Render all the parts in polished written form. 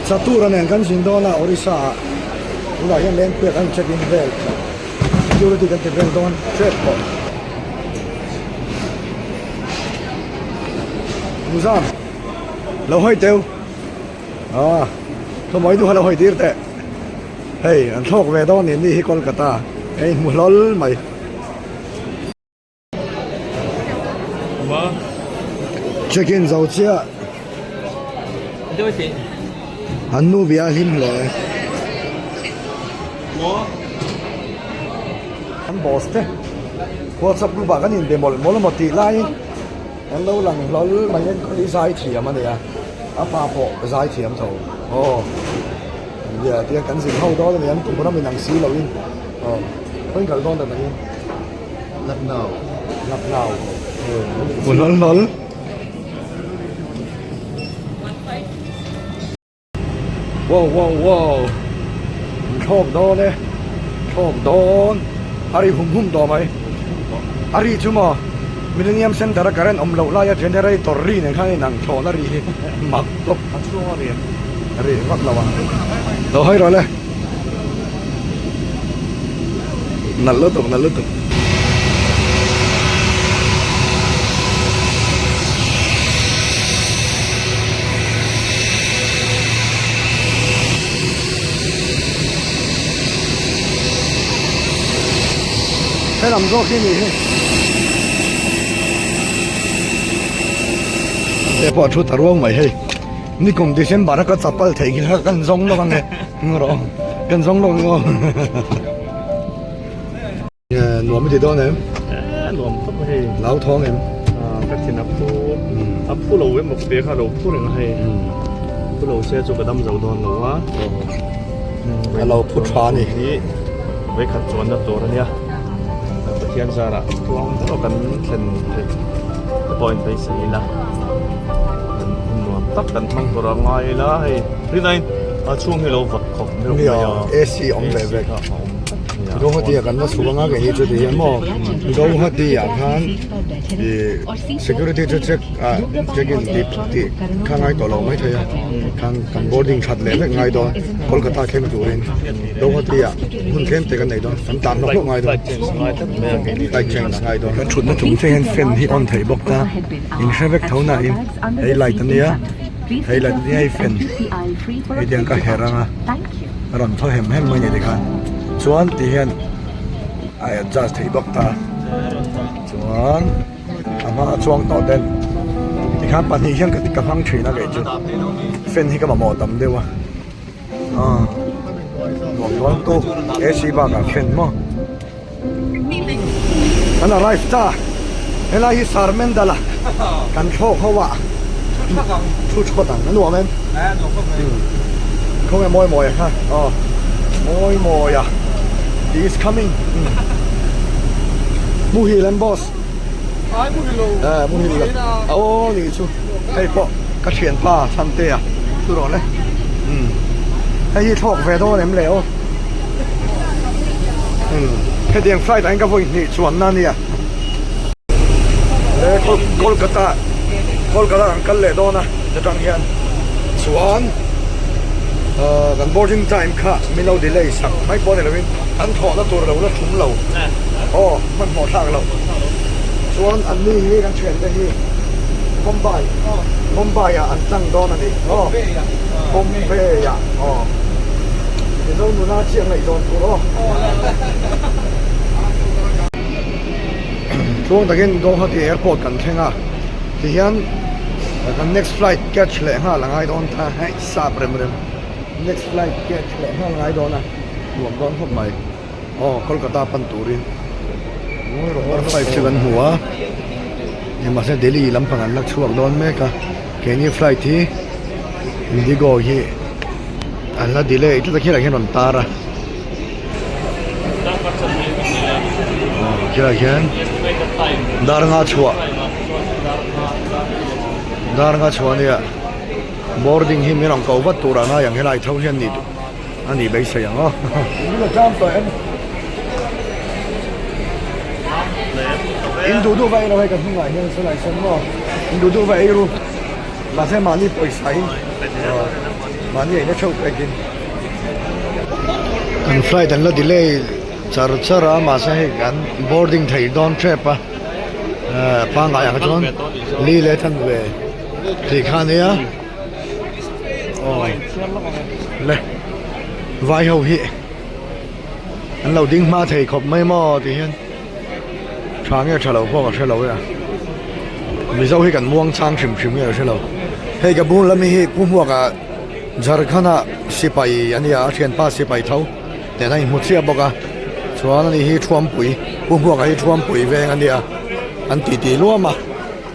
Satura nen kan sin dona orisa ula yan len pek an check in vel security kan te vel don check po Muzam lo hoi teu to moi du hala hoi dir te hey an thok ve don ni hi Kolkata hey mu lol mai ma check in zau chia đôi chị an nu bia him le an boss te WhatsApp group kan in demol molomoti lai an lo lang lol mai len ko zai thiam an ya apa po zai thiam tho ya dia kan sin ho do le an tu ra min ang si lo in oi kal don da ni Lucknow lol wow ชอบโดนเลยชอบโดนอารีหุ่มต่อไหมอารีจุ่มมิลเลนเนียมเซ็นเตอร์การ์นอมเหล่าลายเจนเดอร์ตัวรีเนี่ยข้างในหนังโชว์นารีมักตบช่วงเรียนอารีวัดละวะเราให้เราเลยนั่นลุตุให้ลำโซ่ที่นี่เดี๋ยวพอชุดตะร่วงไหมเฮ้ยนี่กลุ่มดิฉันบาร์ก็จับไปถ่ายกินกันซองแล้วกันไงงรอกันซองแล้วงอเนี่ยหนวมไม่ติดตัวเนี่ยหลวมก็ไม่เหลาท้องเองก็ที่นับผู้เราเว้นหมกเดียค่ะเราผู้หนึ่งให้ผู้เราเชื่อจุกกระดำเราโดนหรือว่าเราพูดช้านี่ไว้ขัดจวนตัวเนี่ยเทียนซาระลองเรากันเข็นปอยไปสีละหนวดตักกันทั้งตัวเราไงละให้ที่ไหนช่วงที่เราฝักของเนี่ยเอซีอมเบเบรู้เขาดีกันว่าสุวรรณกันยี่จุดเดียวมั้งรู้เขาดีอ่ะท่าน security จะเช็คอินที่ข้างไงตัวเราไม่ใช่ข้าง boarding ชัดเลยไงตัวโคลกาตาเข้มจุรินรู้เขาดีอ่ะคุณเข้มเตะกันไหนตัวสันตานนกไงตัวไต่เชิงไงตัวชุดนั้นถุงเส้นเฟ้นที่ออนไทยบอกนะอินเชฟเวกเท่านั้นไอ้ไลท์นี้ไอ้ไลท์นี้ไอ้เฟ้นไอ้เดียงก็เฮรังอ่ะรอนเท่าเห็มเห็มมันอย่างเดียวกันชวนที่เห็นไอ้ adjust ที่บอกตาชวนอามาชวนต่อเด่นที่ข้ามปันนี้ยังกับฟังชีนะเกจุเฟ้นที่ก็มาหมดดำเดียวอ่ะหวังว่าตู้เอซีบ้ากับเฟ้นมั้งอันอะไรฟ้าเวลาที่สารเมนดาละกันโชคเขาว่าชุดชุดต่างนั่นหนูมั้ยเขาไม่มอยค่ะมอยอ่ะ he is coming มูฮิลันบอสมูฮิลันโอ้นี่ชูให้พวกกระเทียนป้าทำเตะสุดหรอเลยให้ยี่ทอกเวโดเนี่ยมันเหลวแค่เดียงไฟแต่ก็พวกนี่ชวนนั่นเนี่ยโคลกาตากันเหลวโดนะจะจังเฮียนชวนกัน boarding time ค่ะไม่เรา delay สักไม่พอเลยวินอันถอดแล้วตัวเราแล้วถุงเรามันหมดทางเราส่วนอันนี้กันเฉียนได้ที่มุมไบอันจังโดนอันนี้มุมเบย์เดี๋ยวเราหนูน่าเชียงไหนโดนกูช่วงตะกี้โดนเขาที่ airport กันใช่ไหมที่ยันกัน next flight catch เลยฮะหลังไอ้โดนท่าให้ทราบเร็วnext flight catch เลยฮะหลังไอ้โดนนะหลวมโดนเข้าไปโคลกาตาปันตูรินรถไฟเชื่อกันหัวยังมาเส้นเดลีลำพังอันลักช่วงโดนไหมคะแค่นี้ไฟที่อินดิโก้ที่อันละดีเลยที่ตะกี้เราเห็นนนตาระที่เราเห็นดาร์งาชัวเนี่ย boarding ที่มีน้องเก่าวัดตัวนะอย่างที่ไรเท่าเช่นนี้อันนี้ไม่ใช่ยังนี่เราจ้างตัวอินดูไปเราไปกันที่ไหนเนี่ยสลายเส้นว่าอินดูไปรู้มาเส้นมานี่ปล่อยสาย mà như nó chụp cái gì cần flight dan lo delay char chara mà sẽ gan boarding thầy don trip à pa ngài cái chọn li lệ thân về thì khăn đấy á lệ vai hậu hi anh lâu đinh ma thầy khop mấy mò thì hiện sáng nghe trả lâu qua trả lâu àมีเจ้าให้กันม่วงช้างชิมๆเนี่ยใช่ไหมให้กับบุญแล้วมีผู้พวกอ่ะจาร์ขันอ่ะสิไปอันนี้อ่ะเทียนป้าสิไปเท่าแต่ในหัวเสียบอกอ่ะชวนอันนี้ให้ช่วมปุ๋ยผู้พวกให้ช่วมปุ๋ยแวงอันนี้อ่ะอันตีๆร่วมอ่ะ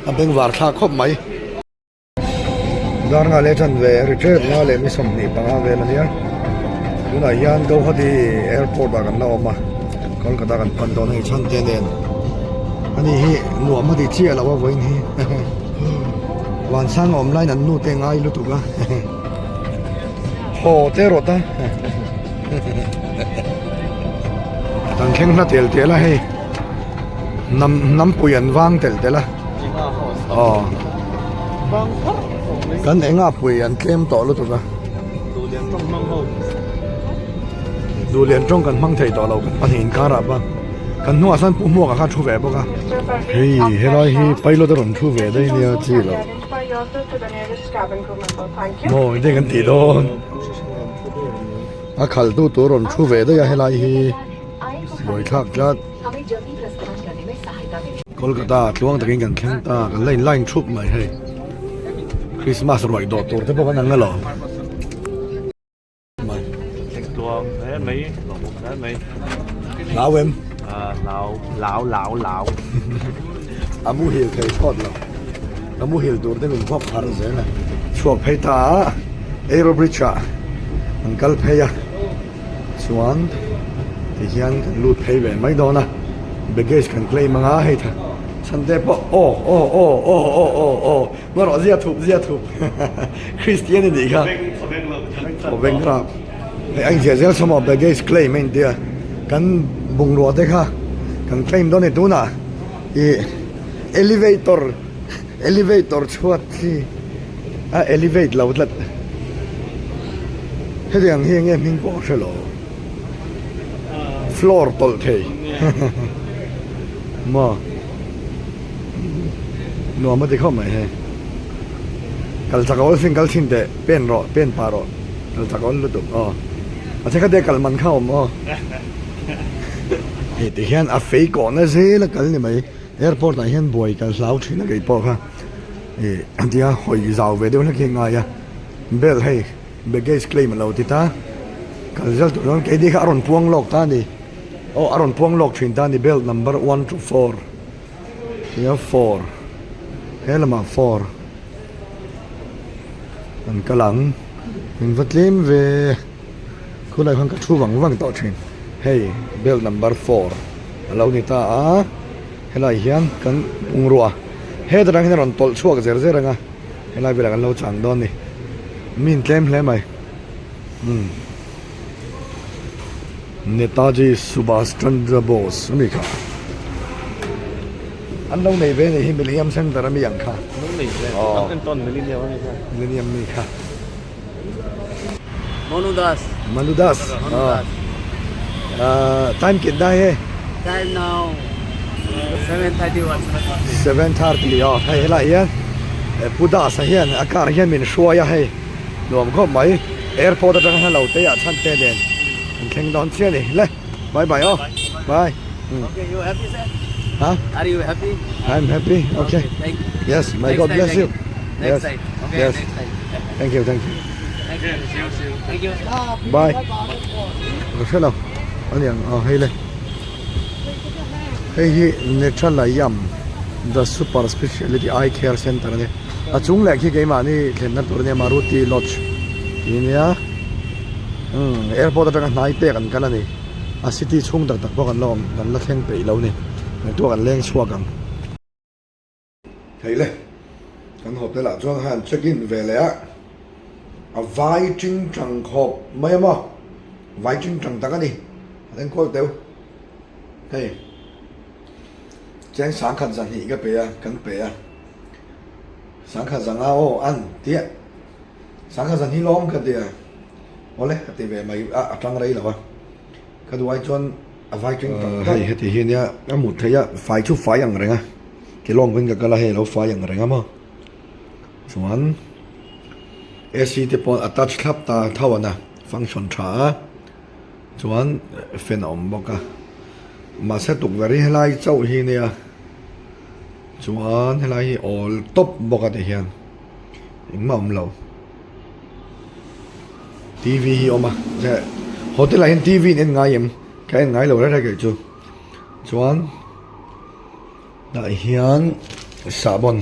อันเป็นวาร์คาครบไหมดาร์งาเลจันเวริเชตงาเลมิสมนีปังอาเวนั่นเนี่ยดูหน่อยยันดูเขาที่แอร์พอร์ตบากันเราออกมาคนกระดากันพันตอนให้ชั้นเจนเด่นอันนี้หนูมาดีเชี่ยแล้วว่าวันนี้วันสร้างอมไล่นั่นนู่นเต็งไอ้รู้ถูกอ่ะโอ้เจ้ารถอ่ะตั้งแข่งน่าเตลละให้น้ำปุ๋ยอันวางเตลละอ๋อกันเองอ่ะปุ๋ยอันเข้มต่อรู้ถูกอ่ะดูเรียนตรงกันมั่งไทยต่อเรากันปัญหาการรับบ้างกันหัวสั้นปุ่มหัวกับข้าชูแหวนปะกันเฮ้ยเฮ้ยไปรถถนนชูแหวนได้เนี่ยจีเราโม่ได้กันตีโดนอาขัลตู้ตัวรถชูแหวนได้ยังเฮ้ยลอยทักจัดโคลกาตาช่วงตะกี้กันแข่งตากันไล่ชุบมาให้คริสต์มาสรวยโดดตัวแต่พวกนั้นงั้นหรอตัวthế mấy thế mấy lão em lão amu hiểu thầy thoát là amu hiểu tuổi thế mình khoác phá rồi này chuộc phải ta aerobridge anh cần phải à xuân thì hiện lụt phải về mấy đó nè baggage cần claim mà ngã hay thật chân đẹp mà rõ rệt thục Christian này cả ở bên kia anh sẽ gieo xong một baggage claim anh kia cần bùng ruột đấy ha cần claim đó này tú nè elevator chuột thì elevate lâu lắm thế thì anh nghe mình bỏ sẽ lo floor tol thầy mà nó mới không mày hay kalau cakap single cinte pen paro kalau cakap lu tu macam kata kalau man kau thì hiện à phê còn là gì là cái này mày airport này hiện boy cái lão chuyện là cái bỏ ha thì hồi giàu về đâu là cái ngay à bel hay baggage claim là lâu ta cái result đó cái đi aron puang lock ta đi aron puang lock chuyện ta đi bel number 1 to 4 thì 4 hay là mà 4 anh cái lăng mình vật liêm về cô lại không có thu vắng tạo chuyện hey bell number 4 lâu ni ta hay là hiền kan ung rua hey ta đang ron tol chuak zer anga hay là việc lâu chẳng đón đi min tlem hle mai Netaji Subhash Chandra Bose mi kha anh lâu này về này Millennium Center mi yang kha lúc này lên ton Millennium mi kha Manudas time कितना है Time now 7:31. 7:30 hay là yên Buddha sa hiền akar hiền mình xua ya hay nuông có mấy airport đang hay lâu tây à chăn tây đèn khen đón xe này lên bye bye bye Okay, you happy, sir? huh Are you happy? I'm happy okay Thank yes may next God time, bless thank you Next yes time. Okay, yes next time. thank you Thank you. bye được chưa nào anh em hay lên hey natural là yam the super specialty eye care center này chung lại khi cái mà này hiện nay tụi này Maruti Lodge thì nhá airport đang nãy peกันกันนี่city chung đặcพวกกันล้อมกันละแข่งไปแล้วนี่ตัวกันแรงชัวกันเฮ้ยเลยกันหอบได้ละช่วงหันเช็คอินvềแล้วไว้จริงจังขอบไม่มาไว้จริงจังตั้งกันนี่เล่นโคตรเดียวเฮ้ยแจ้งสังขัดสังหีก็เปียกันเปียสังขัดสังเอาอันเตี้ย sáng cái gì lom cái gì ole cái về mày trăng đấy là bao cái đuôi chọn vai chọn hay thì hiện nha cái một thấy phải chút phảiอย่างไรcái lom bên cái là hay nó phảiอย่างไรmàส่วน AC ที่ปอน attach ครับตาเท่านะฟังก์ชันช้าส่วนเฟนอมบอกอะมาเซตุกเวรีให้ไล่เจ้าฮีเนี่ยส่วนให้ไล่ออลตบบอกกันเฮียนยังมาอมเราทีวีฮีออกมาใช่โฮเทลไหนทีวีเนี่ยง่ายยังแค่ง่ายเราได้กี่จูส่วนได้เฮียนสาบอน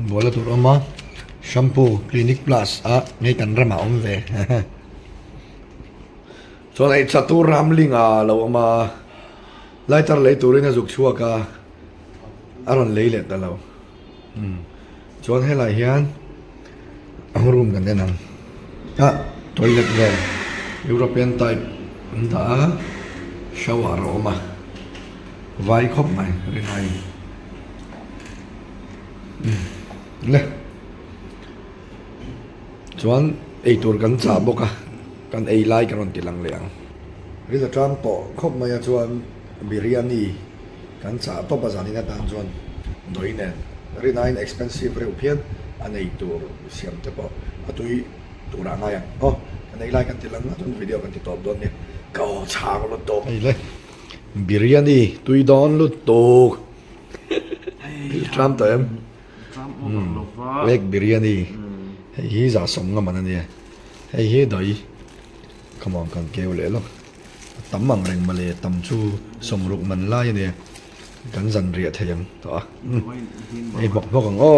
บัวละตุกออกมาแชมพูคลินิกพลัสนี่กันระมาอมเวส่วนไอ้จัตุรามลิงเราเอามาไล่ตาเลยตัวเรื่องจุกชัวกาอารมณ์เลยเลยแต่เราส่วนให้หลายเฮียนเอารวมกันได้นั่งtoilet there European type ด่า shower ออกมาไว้ครบไหมเรื่องไหนเลยส่วนไอ้ตัวกันสาบกกันไอ้ไล่กันติดหลังเหลียงริลจามต่อครบมาส่วนบิริยานีกันสาบภาษานี้นะตามส่วนโดยเนี่ยรินาย expensive เรียวเพี้ยนอันไอ้ตัวเสียมแต่พอตัวตัวร่างไงอ๋อกันไอ้ไล่กันติดหลังจนวิดีโอกันติดต่อโดนเนี่ยก็ช้างลุดโตไอ้เลยบิริยานีตัวโดนลุดโตจามเต็มเล็กบิริยานีเฮ้ยจะส่งกันมันเนี่ยเฮ้ยดอยขมองกันเกลียวเลยหรอตั้มมังเร่งมาเลยตั้มชูสมรุกมันไล่เนี่ยกันจันเรียเทียมต่อไอ้บอกพวกกันโอ้